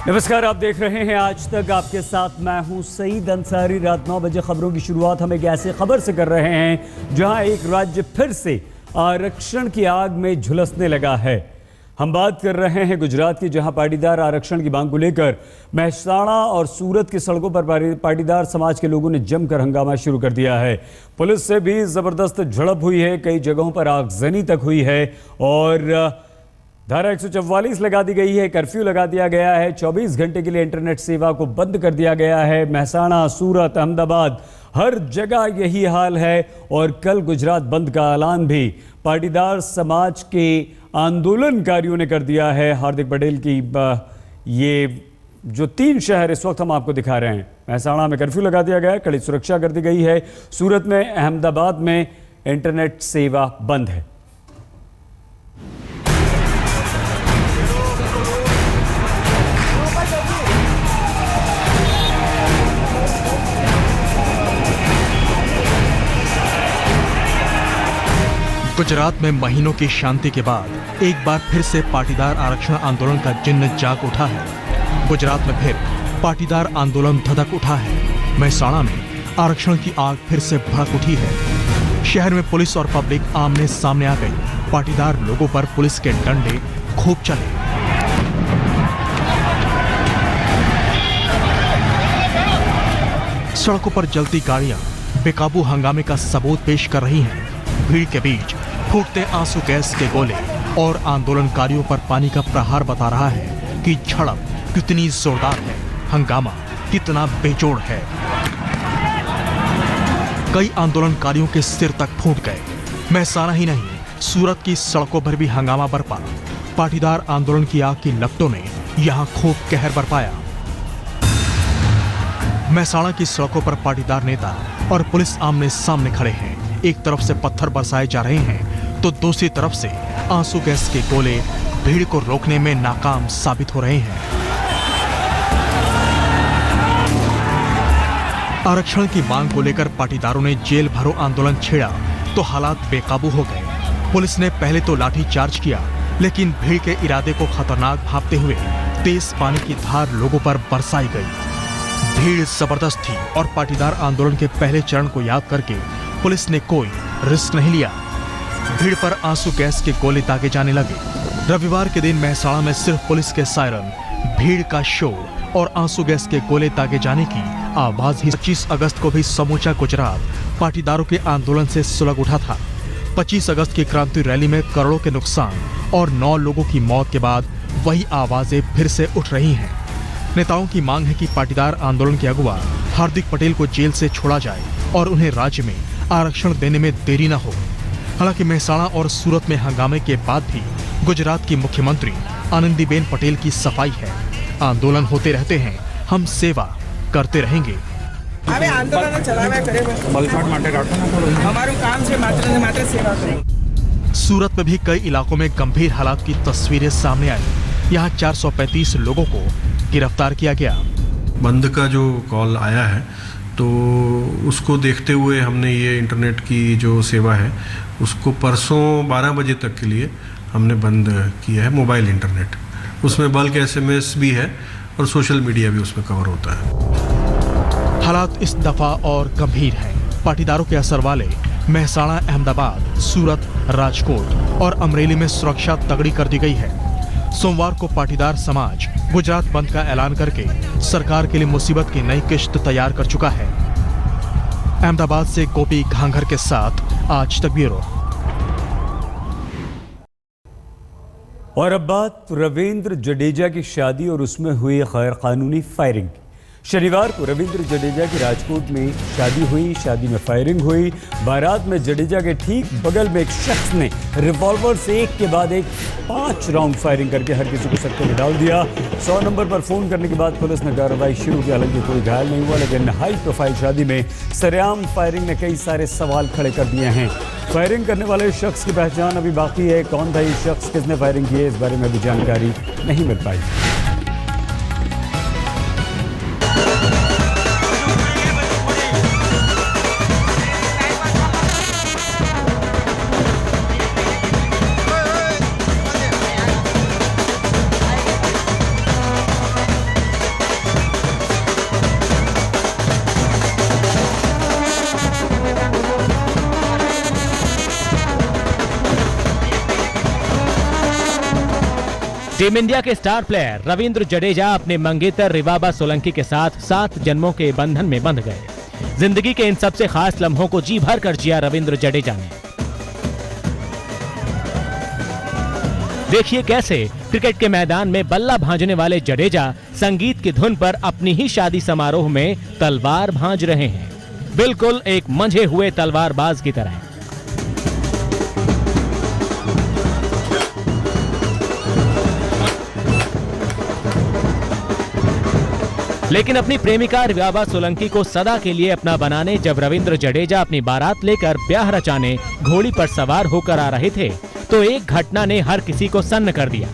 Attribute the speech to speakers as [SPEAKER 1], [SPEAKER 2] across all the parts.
[SPEAKER 1] नमस्कार, आप देख रहे हैं आज तक। आपके साथ मैं हूं सईद अंसारी। रात 9 बजे खबरों की शुरुआत हम एक ऐसी खबर से कर रहे हैं जहां एक राज्य फिर से आरक्षण की आग में झुलसने लगा है। हम बात कर रहे हैं गुजरात की, जहां पाटीदार आरक्षण की मांग को लेकर मेहसाणा और सूरत की सड़कों पर पाटीदार समाज के लोगों ने जमकर हंगामा शुरू कर दिया है। पुलिस से भी जबरदस्त झड़प हुई है, कई जगहों पर आगजनी तक हुई है और धारा 144 लगा दी गई है, कर्फ्यू लगा दिया गया है, 24 घंटे के लिए इंटरनेट सेवा को बंद कर दिया गया है। मेहसाणा, सूरत, अहमदाबाद, हर जगह यही हाल है और कल गुजरात बंद का ऐलान भी पाटीदार समाज के आंदोलनकारियों ने कर दिया है। हार्दिक पटेल की ये जो 3 शहर इस वक्त हम आपको दिखा रहे हैं, मेहसाणा में कर्फ्यू लगा दिया गया है, कड़ी सुरक्षा कर दी गई है। सूरत में, अहमदाबाद में इंटरनेट सेवा बंद है।
[SPEAKER 2] गुजरात में महीनों की शांति के बाद एक बार फिर से पाटीदार आरक्षण आंदोलन का जिन्न जाग उठा है। गुजरात में फिर पाटीदार आंदोलन धधक उठा है। मेहसाणा में आरक्षण की आग फिर से भड़क उठी है। शहर में पुलिस और पब्लिक आमने सामने आ गई। पाटीदार लोगों पर पुलिस के डंडे खूब चले। सड़कों पर जलती गाड़ियां बेकाबू हंगामे का सबूत पेश कर रही हैं। भीड़ के बीच फूटते आंसू गैस के गोले और आंदोलनकारियों पर पानी का प्रहार बता रहा है कि झड़प कितनी जोरदार है, हंगामा कितना बेजोड़ है। कई आंदोलनकारियों के सिर तक फूट गए। मेहसाणा ही नहीं, सूरत की सड़कों पर भी हंगामा बरपा। पाटीदार आंदोलन की आग की लपटों ने यहां खूब कहर बरपाया। मेहसाणा की सड़कों पर पाटीदार नेता और पुलिस आमने सामने खड़े हैं। एक तरफ से पत्थर बरसाए जा रहे हैं तो दूसरी तरफ से आंसू गैस के गोले भीड़ को रोकने में नाकाम साबित हो रहे हैं। आरक्षण की मांग को लेकर पाटीदारों ने जेल भरो आंदोलन छेड़ा तो हालात बेकाबू हो गए। पुलिस ने पहले तो लाठी चार्ज किया, लेकिन भीड़ के इरादे को खतरनाक भांपते हुए तेज पानी की धार लोगों पर बरसाई गई। भीड़ जबरदस्त थी और पाटीदार आंदोलन के पहले चरण को याद करके पुलिस ने कोई रिस्क नहीं लिया। भीड़ पर आंसू गैस के गोले दागे जाने लगे। रविवार के दिन मेहसाणा में सिर्फ पुलिस के सायरन, भीड़ का शोर और आंसू गैस के गोले दागे जाने की आवाज ही 25 अगस्त को भी समूचा गुजरात पाटीदारों के आंदोलन से सुलग उठा था। 25 अगस्त की क्रांति रैली में करोड़ों के नुकसान और 9 लोगों की मौत के बाद वही आवाजें फिर से उठ रही हैं। नेताओं की मांग है कि पाटीदार आंदोलन के अगुवा हार्दिक पटेल को जेल से छोड़ा जाए और उन्हें राज्य में आरक्षण देने में देरी न हो। हालांकि मेहसाणा और सूरत में हंगामे के बाद भी गुजरात की मुख्यमंत्री आनंदीबेन पटेल की सफाई है, आंदोलन होते रहते हैं, हम सेवा करते रहेंगे।
[SPEAKER 3] आंदोलन हमाરું કામ છે માત્ર ને માત્ર સેવા કરવી।
[SPEAKER 2] सूरत में भी कई इलाकों में गंभीर हालात की तस्वीरें सामने आई। यहाँ 435 लोगों को गिरफ्तार किया गया।
[SPEAKER 4] बंद का जो कॉल आया है तो उसको देखते हुए हमने ये इंटरनेट की जो सेवा है उसको परसों 12 बजे तक के लिए हमने बंद किया है। मोबाइल इंटरनेट, उसमें बल्क SMS भी है और सोशल मीडिया भी उसमें कवर होता है।
[SPEAKER 2] हालात इस दफा और गंभीर हैं। पाटीदारों के असर वाले मेहसाणा, अहमदाबाद, सूरत, राजकोट और अमरेली में सुरक्षा तगड़ी कर दी गई है। सोमवार को पाटीदार समाज गुजरात बंद का ऐलान करके सरकार के लिए मुसीबत की नई किश्त तैयार कर चुका है। अहमदाबाद से गोपी घांघर के साथ आज तक ब्यूरो।
[SPEAKER 1] और अब बात रविंद्र जडेजा की शादी और उसमें हुई गैर कानूनी फायरिंग। शनिवार को रविंद्र जडेजा की राजकोट में शादी हुई। शादी में फायरिंग हुई। बारात में जडेजा के ठीक बगल में एक शख्स ने रिवॉल्वर से एक के बाद एक 5 राउंड फायरिंग करके हर किसी को सकते में डाल दिया। 100 नंबर पर फोन करने के बाद पुलिस ने कार्रवाई शुरू की। हालांकि कोई घायल नहीं हुआ, लेकिन हाई प्रोफाइल शादी में सरेआम फायरिंग ने कई सारे सवाल खड़े कर दिए हैं। फायरिंग करने वाले शख्स की पहचान अभी बाकी है। कौन था ये शख्स, किसने फायरिंग की है, इस बारे में अभी जानकारी नहीं मिल पाई।
[SPEAKER 5] टीम इंडिया के स्टार प्लेयर रविंद्र जडेजा अपने मंगेतर रिवाबा सोलंकी के साथ 7 जन्मों के बंधन में बंध गए। जिंदगी के इन सबसे खास लम्हों को जी भर कर जिया रविंद्र जडेजा ने। देखिए कैसे क्रिकेट के मैदान में बल्ला भांजने वाले जडेजा संगीत की धुन पर अपनी ही शादी समारोह में तलवार भांज रहे हैं, बिल्कुल एक मंझे हुए तलवारबाज की तरह। लेकिन अपनी प्रेमिका रिवाबा सोलंकी को सदा के लिए अपना बनाने जब रविंद्र जडेजा अपनी बारात लेकर ब्याह रचाने घोड़ी पर सवार होकर आ रहे थे तो एक घटना ने हर किसी को सन्न कर दिया।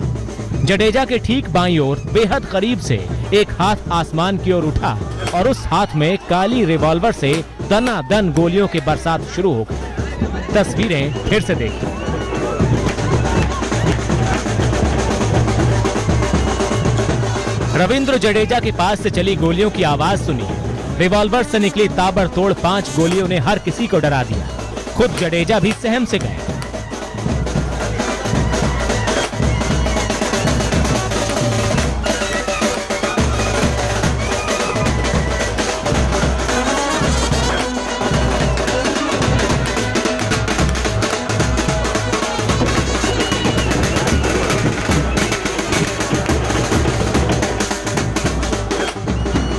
[SPEAKER 5] जडेजा के ठीक बाईं ओर बेहद करीब से एक हाथ आसमान की ओर उठा और उस हाथ में काली रिवॉल्वर से दनादन गोलियों की बरसात शुरू हो गई। तस्वीरें फिर से देखिए। रविंद्र जडेजा के पास से चली गोलियों की आवाज सुनी। रिवॉल्वर से निकली ताबड़तोड़ 5 गोलियों ने हर किसी को डरा दिया। खुद जडेजा भी सहम से गए।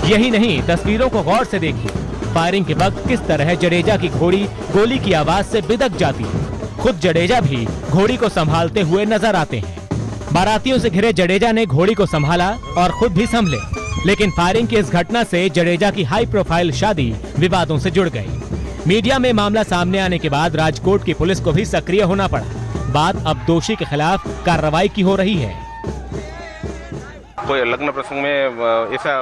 [SPEAKER 5] यही नहीं, तस्वीरों को गौर से देखिए। फायरिंग के वक्त किस तरह जडेजा की घोड़ी गोली की आवाज से बिदक जाती है। खुद जडेजा भी घोड़ी को संभालते हुए नजर आते हैं। बारातियों से घिरे जडेजा ने घोड़ी को संभाला और खुद भी संभले, लेकिन फायरिंग की इस घटना से जडेजा की हाई प्रोफाइल शादी विवादों से जुड़ गई। मीडिया में मामला सामने आने के बाद राजकोट की पुलिस को भी सक्रिय होना पड़ा। बात अब दोषी के खिलाफ कार्रवाई की हो रही है।
[SPEAKER 6] कोई लग्न प्रसंग में ऐसा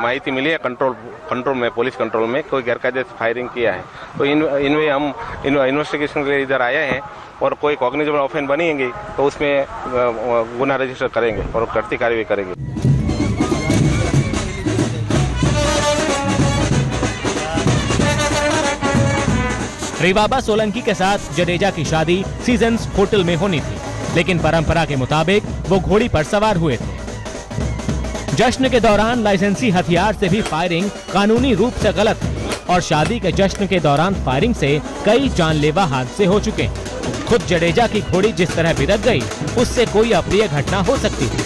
[SPEAKER 6] माहिती मिली है कंट्रोल में, पुलिस कंट्रोल में कोई गैरकायदे फायरिंग किया है, तो इनमें हम इन्वेस्टिगेशन के लिए इधर आए हैं और कोई कॉग्निजेबल ऑफेंस बनेंगे तो उसमें गुना रजिस्टर करेंगे और बढ़ती कार्रवाई करेंगे।
[SPEAKER 5] रिवाबा सोलंकी के साथ जडेजा की शादी सीजन्स होटल में होनी थी, लेकिन परंपरा के मुताबिक वो घोड़ी पर सवार हुए थे। जश्न के दौरान लाइसेंसी हथियार से भी फायरिंग कानूनी रूप से गलत है और शादी के जश्न के दौरान फायरिंग से कई जानलेवा हादसे हो चुके हैं। खुद जडेजा की घोड़ी जिस तरह बिदक गई, उससे कोई अप्रिय घटना हो सकती थी।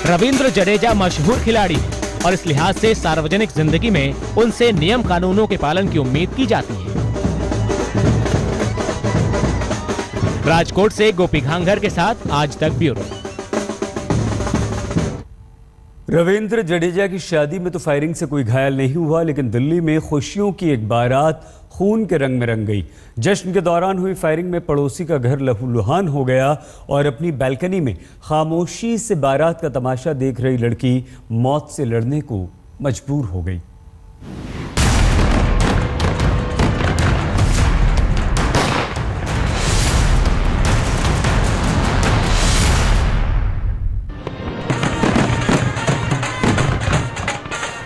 [SPEAKER 5] रविंद्र जडेजा मशहूर खिलाड़ी है और इस लिहाज से सार्वजनिक जिंदगी में उनसे नियम कानूनों के पालन की उम्मीद की जाती है। राजकोट से गोपी घांघर के साथ आज तक ब्यूरो।
[SPEAKER 1] रविंद्र जडेजा की शादी में तो फायरिंग से कोई घायल नहीं हुआ, लेकिन दिल्ली में खुशियों की एक बारात खून के रंग में रंग गई। जश्न के दौरान हुई फायरिंग में पड़ोसी का घर लहूलुहान हो गया और अपनी बैल्कनी में खामोशी से बारात का तमाशा देख रही लड़की मौत से लड़ने को मजबूर हो गई।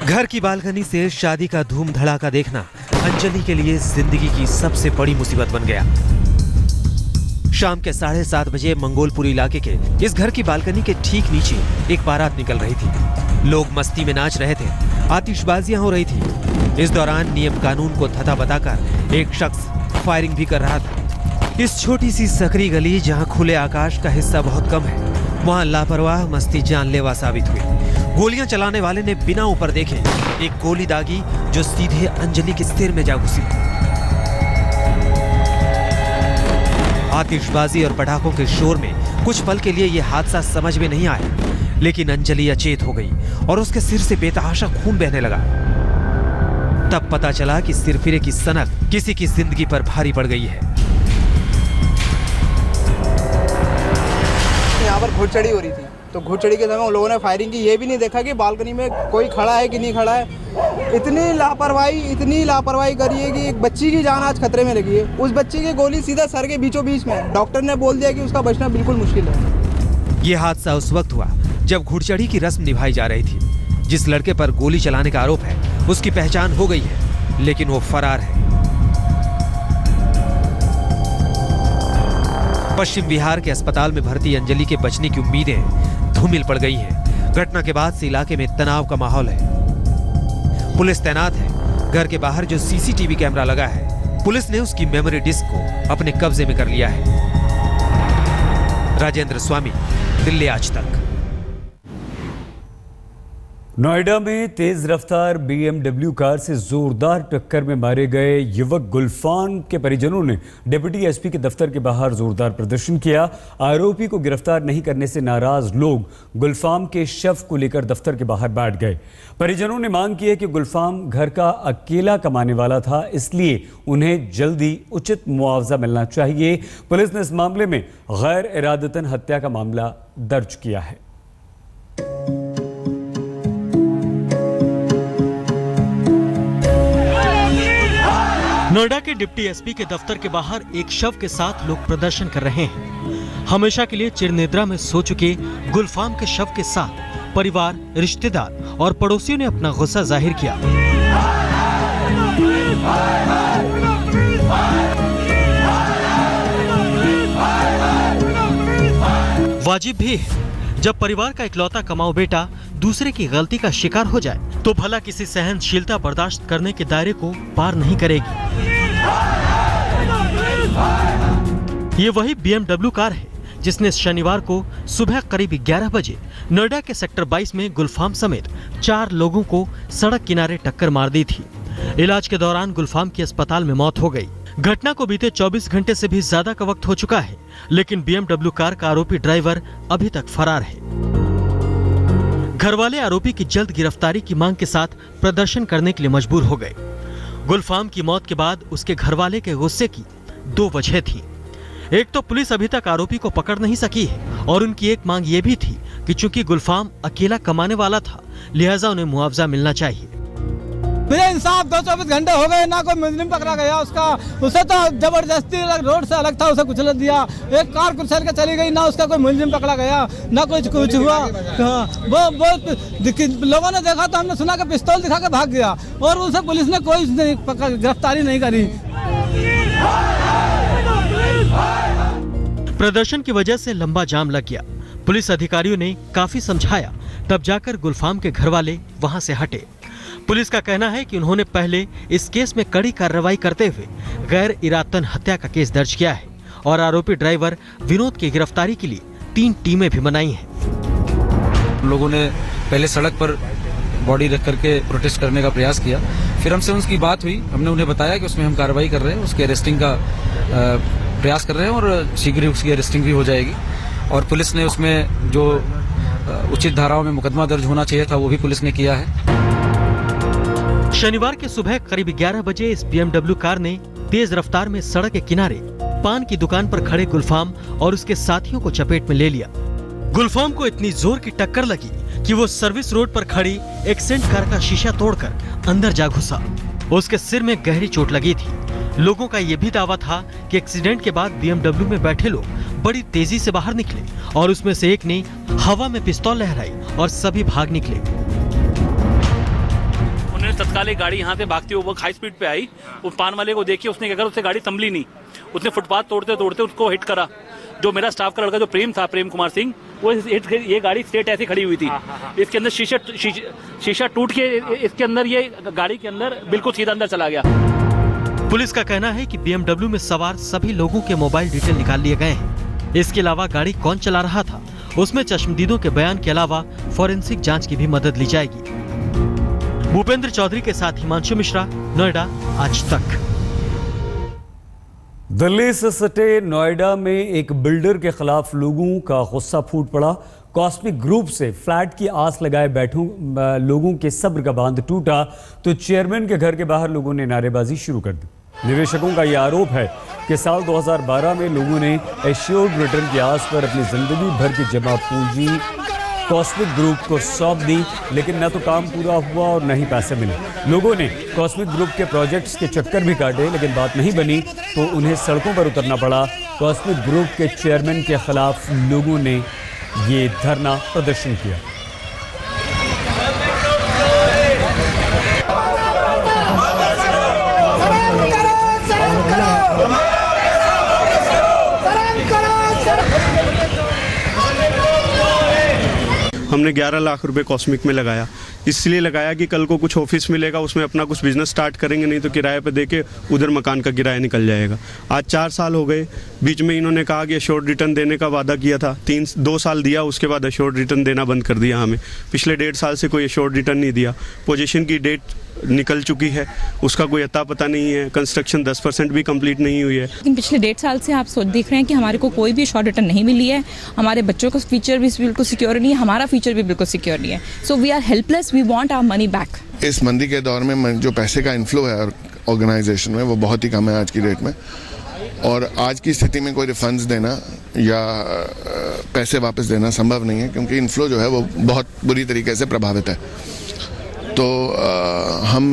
[SPEAKER 7] घर की बालकनी से शादी का धूम धड़ाका देखना अंजलि के लिए जिंदगी की सबसे बड़ी मुसीबत बन गया। शाम के 7:30 बजे मंगोलपुर इलाके के इस घर की बालकनी के ठीक नीचे एक बारात निकल रही थी। लोग मस्ती में नाच रहे थे, आतिशबाजियां हो रही थी। इस दौरान नियम कानून को थता बताकर एक शख्स फायरिंग भी कर रहा था। इस छोटी सी सकरी गली जहां खुले आकाश का हिस्सा बहुत कम है, वहां लापरवाह मस्ती जानलेवा साबित हुई। गोलियां चलाने वाले ने बिना ऊपर देखे एक गोली दागी जो सीधे अंजलि के सिर में जा घुसी। आतिशबाजी और पटाखों के शोर में कुछ पल के लिए यह हादसा समझ में नहीं आया, लेकिन अंजलि अचेत हो गई और उसके सिर से बेतहाशा खून बहने लगा। तब पता चला कि सिरफिरे की सनक किसी की जिंदगी पर भारी पड़ गई है।
[SPEAKER 3] यहाँ पर घुड़चढ़ी हो रही थी, तो घुड़चढ़ी के समय उन लोगों ने फायरिंग की, ये भी नहीं देखा कि बालकनी में कोई खड़ा है कि नहीं खड़ा है। इतनी लापरवाही करी है कि एक बच्ची की जान आज खतरे में लगी है। उस बच्ची की गोली सीधा सर के बीचों बीच में, डॉक्टर ने बोल दिया कि उसका बचना बिल्कुल मुश्किल है।
[SPEAKER 7] यह हादसा उस वक्त हुआ जब घुड़चढ़ी की रस्म निभाई जा रही थी। जिस लड़के पर गोली चलाने का आरोप है उसकी पहचान हो गई है, लेकिन वो फरार है। पश्चिम बिहार के अस्पताल में भर्ती अंजलि के बचने की उम्मीदें धूमिल पड़ गई हैं। घटना के बाद से इलाके में तनाव का माहौल है। पुलिस तैनात है। घर के बाहर जो सीसीटीवी कैमरा लगा है, पुलिस ने उसकी मेमोरी डिस्क को अपने कब्जे में कर लिया है। राजेंद्र स्वामी, दिल्ली आज तक।
[SPEAKER 1] नोएडा में तेज रफ्तार BMW कार से जोरदार टक्कर में मारे गए युवक गुलफाम के परिजनों ने डिप्टी एसपी के दफ्तर के बाहर जोरदार प्रदर्शन किया। आरोपी को गिरफ्तार नहीं करने से नाराज लोग गुलफाम के शव को लेकर दफ्तर के बाहर बैठ गए। परिजनों ने मांग की है कि गुलफाम घर का अकेला कमाने वाला था, इसलिए उन्हें जल्दी उचित मुआवजा मिलना चाहिए। पुलिस ने इस मामले में गैर इरादतन हत्या का मामला दर्ज किया है।
[SPEAKER 2] नोएडा के डिप्टी एसपी के दफ्तर के बाहर एक शव के साथ लोग प्रदर्शन कर रहे हैं। हमेशा के लिए चिरनिद्रा में सो चुके गुलफाम के शव के साथ परिवार, रिश्तेदार और पड़ोसियों ने अपना गुस्सा जाहिर किया। वाजिब भी है, जब परिवार का इकलौता कमाऊ बेटा दूसरे की गलती का शिकार हो जाए तो भला किसी सहनशीलता बर्दाश्त करने के दायरे को पार नहीं करेगी। ये वही BMW कार है जिसने शनिवार को सुबह करीब 11 बजे नोएडा के सेक्टर 22 में गुलफाम समेत 4 लोगों को सड़क किनारे टक्कर मार दी थी। इलाज के दौरान गुलफाम की अस्पताल में मौत हो गई। घटना को बीते 24 घंटे से भी ज्यादा का वक्त हो चुका है, लेकिन BMW कार का आरोपी ड्राइवर अभी तक फरार है। घरवाले आरोपी की जल्द गिरफ्तारी की मांग के साथ प्रदर्शन करने के लिए मजबूर हो गए। गुलफाम की मौत के बाद उसके घरवाले के गुस्से की 2 वजह थी। एक तो पुलिस अभी तक आरोपी को पकड़ नहीं सकी है और उनकी एक मांग ये भी थी कि चूंकि गुलफाम अकेला कमाने वाला था, लिहाजा उन्हें मुआवजा मिलना चाहिए।
[SPEAKER 8] इंसाफ 224 घंटे हो गए, ना कोई मुजरिम पकड़ा गया। उसे तो जबरदस्ती रोड से अलग था, उसे कुचल दिया। एक कार कुचल के चली गई, ना उसका कोई मुजरिम पकड़ा गया, ना कुछ हुआ। वो लोगों ने देखा तो हमने सुना कि पिस्तौल दिखा के भाग गया और उसे पुलिस ने कोई गिरफ्तारी नहीं करी।
[SPEAKER 2] प्रदर्शन की वजह से लंबा जाम लग गया। पुलिस अधिकारियों ने काफी समझाया, तब जाकर गुलफाम के घरवाले वहां से हटे। पुलिस का कहना है कि उन्होंने पहले इस केस में कड़ी कार्रवाई करते हुए गैर इरादतन हत्या का केस दर्ज किया है और आरोपी ड्राइवर विनोद की गिरफ्तारी के लिए 3 टीमें भी बनाई हैं।
[SPEAKER 9] लोगों ने पहले सड़क पर बॉडी रख करके प्रोटेस्ट करने का प्रयास किया, फिर हमसे उसकी बात हुई। हमने उन्हें बताया कि उसमें हम कार्रवाई कर रहे हैं, उसके अरेस्टिंग का प्रयास कर रहे हैं और शीघ्र ही उसकी अरेस्टिंग भी हो जाएगी। और पुलिस ने उसमें जो उचित धाराओं में मुकदमा दर्ज होना चाहिए था वो भी पुलिस ने किया है।
[SPEAKER 2] शनिवार के सुबह करीब 11 बजे इस BMW कार ने तेज रफ्तार में सड़क के किनारे पान की दुकान पर खड़े गुलफाम और उसके साथियों को चपेट में ले लिया। गुलफाम को इतनी जोर की टक्कर लगी कि वो सर्विस रोड पर खड़ी एक्सेंट कार का शीशा तोड़कर अंदर जा घुसा। उसके सिर में गहरी चोट लगी थी। लोगों का ये भी दावा था कि एक्सीडेंट के बाद BMW में बैठे लोग बड़ी तेजी से बाहर निकले और उसमें से एक ने हवा में पिस्तौल लहराई और सभी भाग निकले।
[SPEAKER 10] तत्काल एक गाड़ी यहाँ से भागती हुई हाई स्पीड पे आई। उस पान वाले को देखिए, उसने क्या करा, उससे गाड़ी संभली नहीं, उसने फुटपाथ तोड़ते तोड़ते उसको हिट करा। जो मेरा स्टाफ का लड़का जो प्रेम था, प्रेम कुमार सिंह, वो ये गाड़ी स्ट्रेट ऐसे खड़ी हुई थी। इसके अंदर शीशा टूट के इसके अंदर ये गाड़ी के अंदर बिल्कुल सीधा अंदर चला गया।
[SPEAKER 2] पुलिस का कहना है कि BMW में सवार सभी लोगों के मोबाइल डिटेल निकाल लिए गए हैं। इसके अलावा गाड़ी कौन चला रहा था, उसमें चश्मदीदों के बयान के अलावा फॉरेंसिक जांच की भी मदद ली जाएगी। भूपेंद्र चौधरी के साथ हिमांशु मिश्रा, नोएडा आज तक।
[SPEAKER 1] दिल्ली से सटे नोएडा में एक बिल्डर के खिलाफ लोगों का गुस्सा फूट पड़ा। कॉस्मिक ग्रुप से फ्लैट की आस लगाए बैठों लोगों के सब्र का बांध टूटा तो चेयरमैन के घर के बाहर लोगों ने नारेबाजी शुरू कर दी। निवेशकों का यह आरोप है कि साल 2012 में लोगों ने एश्योर्ड रिटर्न की आस पर अपनी जिंदगी भर की जमा पूंजी कॉस्मिक ग्रुप को सौंप दी, लेकिन न तो काम पूरा हुआ और न ही पैसे मिले। लोगों ने कॉस्मिक ग्रुप के प्रोजेक्ट्स के चक्कर भी काटे, लेकिन बात नहीं बनी तो उन्हें सड़कों पर उतरना पड़ा। कॉस्मिक ग्रुप के चेयरमैन के खिलाफ लोगों ने ये धरना प्रदर्शन किया।
[SPEAKER 11] हमने 11 लाख रुपए कॉस्मिक में लगाया। इसलिए लगाया कि कल को कुछ ऑफिस मिलेगा, उसमें अपना कुछ बिजनेस स्टार्ट करेंगे, नहीं तो किराए पे दे के उधर मकान का किराया निकल जाएगा। आज 4 साल हो गए, बीच में इन्होंने कहा कि एश्योर्ड रिटर्न देने का वादा किया था, 2 साल दिया, उसके बाद एश्योर्ड रिटर्न देना बंद कर दिया हमें। पिछले 1.5 साल से कोई एश्योर्ड रिटर्न नहीं दिया। पोजीशन की डेट निकल चुकी है, उसका कोई अता पता नहीं है। कंस्ट्रक्शन 10% भी कंप्लीट नहीं हुई है।
[SPEAKER 12] लेकिन पिछले 1.5 साल से आप देख रहे हैं कि हमारे को कोई भी शॉर्ट रिटर्न नहीं मिली है, हमारे बच्चों का फ्यूचर भी बिल्कुल सिक्योर नहीं है, हमारा फ्यूचर भी बिल्कुल सिक्योर नहीं है। So we are helpless, we want our money back.
[SPEAKER 13] इस मंदी के दौर में जो पैसे का इनफ्लो है ऑर्गेनाइजेशन में, वो बहुत ही कम है आज की डेट में, और आज की स्थिति में कोई रिफंड्स देना या पैसे वापस देना संभव नहीं है, क्योंकि इनफ्लो जो है वो बहुत बुरी तरीके से प्रभावित है। तो हम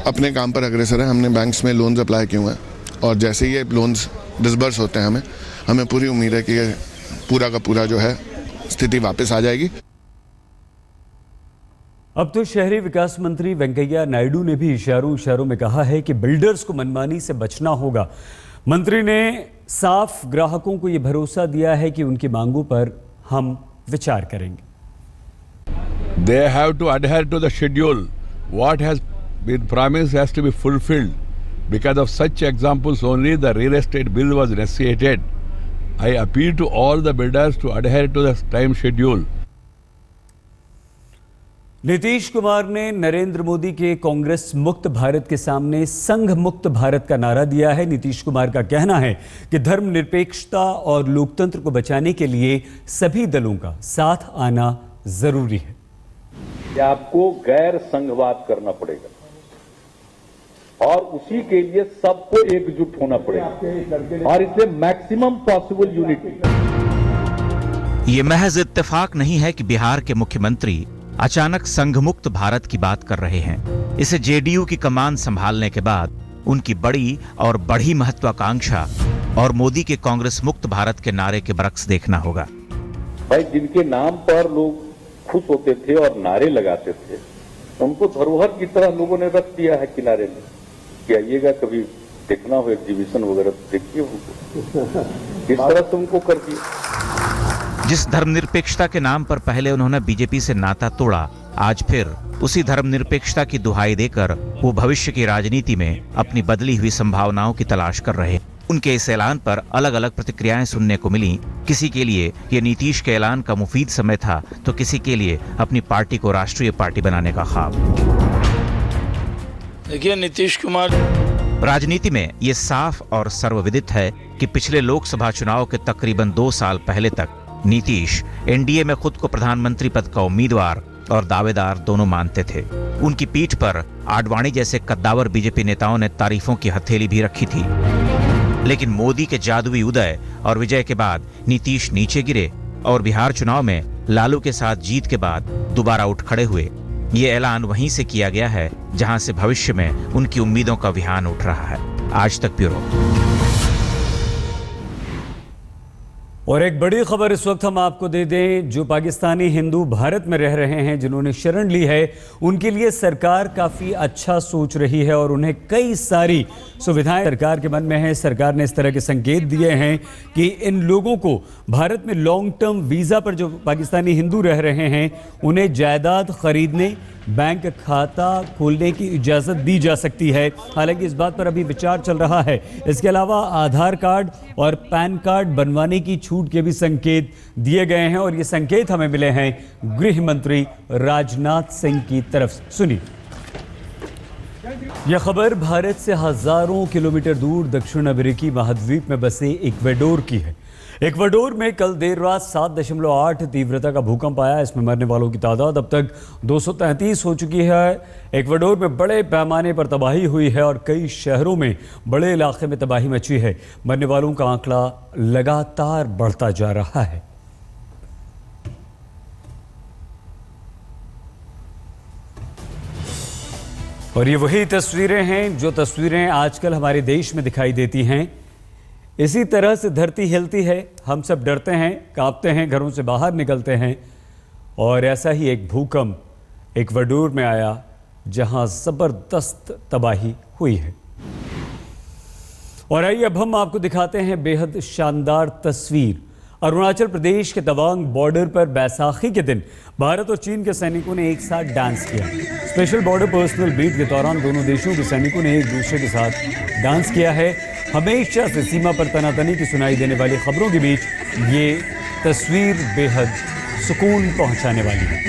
[SPEAKER 13] अपने काम पर अग्रसर हैं। हमने बैंक्स में लोन्स अप्लाई किए हुए हैं, और जैसे ही ये लोन्स डिसबर्स होते हैं हमें पूरी उम्मीद है कि ये पूरा का पूरा जो है स्थिति वापस आ जाएगी।
[SPEAKER 1] अब तो शहरी विकास मंत्री वेंकैया नायडू ने भी इशारों में कहा है कि बिल्डर्स को मनमानी से बचना होगा। मंत्री ने साफ ग्राहकों को यह भरोसा दिया है कि उनकी मांगों पर हम विचार करेंगे।
[SPEAKER 14] They have to adhere to the schedule. What has been promised has to be fulfilled. Because of such examples only, the real estate bill was initiated. I appeal to all the builders to adhere to the time schedule.
[SPEAKER 1] Nitish Kumar ने नरेंद्र मोदी के कांग्रेस मुक्त भारत के सामने संघ मुक्त भारत का नारा दिया है। नीतीश कुमार का कहना है कि धर्मनिरपेक्षता और लोकतंत्र को बचाने के लिए सभी दलों का साथ आना जरूरी है।
[SPEAKER 15] आपको गैर संघवाद करना पड़ेगा और उसी के लिए सबको एकजुट होना पड़ेगा, और इसलिए मैक्सिमम पॉसिबल यूनिटी।
[SPEAKER 16] ये महज इत्तेफाक नहीं है कि बिहार के मुख्यमंत्री अचानक संघमुक्त भारत की बात कर रहे हैं। इसे जेडीयू की कमान संभालने के बाद उनकी बड़ी और बढ़ी महत्वाकांक्षा और मोदी के कांग्रेस मुक्त भारत के नारे के बरक्स देखना होगा।
[SPEAKER 15] भाई, जिनके नाम पर लोग खुश होते थे और नारे लगाते थे, उनको धरोहर की तरह लोगों ने रख दिया है किनारे में कि आइएगा कभी देखना हो एग्जीबिशन वगैरह, देखिए उनको। इस तरह से उनको कर दिया।
[SPEAKER 16] जिस धर्मनिरपेक्षता के नाम पर पहले उन्होंने बीजेपी से नाता तोड़ा, आज फिर उसी धर्मनिरपेक्षता की दुहाई देकर वो भविष्य की राजनीति में अपनी बदली हुई संभावनाओं की तलाश कर रहे हैं। उनके इस ऐलान पर अलग अलग प्रतिक्रियाएं सुनने को मिली। किसी के लिए ये नीतीश के ऐलान का मुफीद समय था, तो किसी के लिए अपनी पार्टी को राष्ट्रीय पार्टी बनाने का ख्वाब।
[SPEAKER 17] देखिए, नीतीश कुमार,
[SPEAKER 16] राजनीति में ये साफ और सर्वविदित है कि पिछले लोकसभा चुनाव के तकरीबन 2 साल पहले तक नीतीश एनडीए में खुद को प्रधानमंत्री पद का उम्मीदवार और दावेदार दोनों मानते थे। उनकी पीठ पर आडवाणी जैसे कद्दावर बीजेपी नेताओं ने तारीफों की हथेली भी रखी थी। लेकिन मोदी के जादुई उदय और विजय के बाद नीतीश नीचे गिरे और बिहार चुनाव में लालू के साथ जीत के बाद दोबारा उठ खड़े हुए। ये ऐलान वहीं से किया गया है जहां से भविष्य में उनकी उम्मीदों का विहान उठ रहा है। आज तक ब्यूरो।
[SPEAKER 1] और एक बड़ी खबर इस वक्त हम आपको दे दें, जो पाकिस्तानी हिंदू भारत में रह रहे हैं, जिन्होंने शरण ली है, उनके लिए सरकार काफ़ी अच्छा सोच रही है और उन्हें कई सारी सुविधाएं सरकार के मन में है। सरकार ने इस तरह के संकेत दिए हैं कि इन लोगों को भारत में लॉन्ग टर्म वीज़ा पर, जो पाकिस्तानी हिंदू रह रहे हैं, उन्हें जायदाद खरीदने, बैंक खाता खोलने की इजाज़त दी जा सकती है। हालांकि इस बात पर अभी विचार चल रहा है। इसके अलावा आधार कार्ड और पैन कार्ड बनवाने की छूट के भी संकेत दिए गए हैं, और ये संकेत हमें मिले हैं गृह मंत्री राजनाथ सिंह की तरफ से। सुनिए, यह खबर भारत से हजारों किलोमीटर दूर दक्षिण अमेरिकी महाद्वीप में बसे इक्वेडोर की है। इक्वेडोर में कल देर रात 7.8 तीव्रता का भूकंप आया। इसमें मरने वालों की तादाद अब तक 233 हो चुकी है। इक्वेडोर में बड़े पैमाने पर तबाही हुई है और कई शहरों में बड़े इलाके में तबाही मची है। मरने वालों का आंकड़ा लगातार बढ़ता जा रहा है। और ये वही तस्वीरें हैं जो तस्वीरें आजकल हमारे देश में दिखाई देती हैं। इसी तरह से धरती हिलती है, हम सब डरते हैं, कांपते हैं, घरों से बाहर निकलते हैं। और ऐसा ही एक भूकंप इक्वेडोर में आया, जहां जबरदस्त तबाही हुई है। और आइए अब हम आपको दिखाते हैं बेहद शानदार तस्वीर। अरुणाचल प्रदेश के तवांग बॉर्डर पर बैसाखी के दिन भारत और चीन के सैनिकों ने एक साथ डांस किया। स्पेशल बॉर्डर पर्सनल बीट के दौरान दोनों देशों के सैनिकों ने एक दूसरे के साथ डांस किया है। हमेशा से सीमा पर तनातनी की सुनाई देने वाली खबरों के बीच ये तस्वीर बेहद सुकून पहुंचाने वाली है।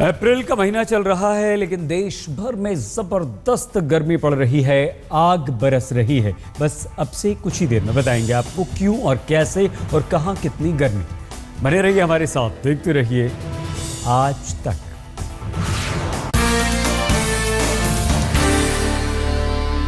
[SPEAKER 1] अप्रैल का महीना चल रहा है, लेकिन देश भर में जबरदस्त गर्मी पड़ रही है, आग बरस रही है। बस अब से कुछ ही देर में बताएंगे आपको क्यों और कैसे और कहां कितनी गर्मी। बने रहिए हमारे साथ, देखते रहिए आज तक।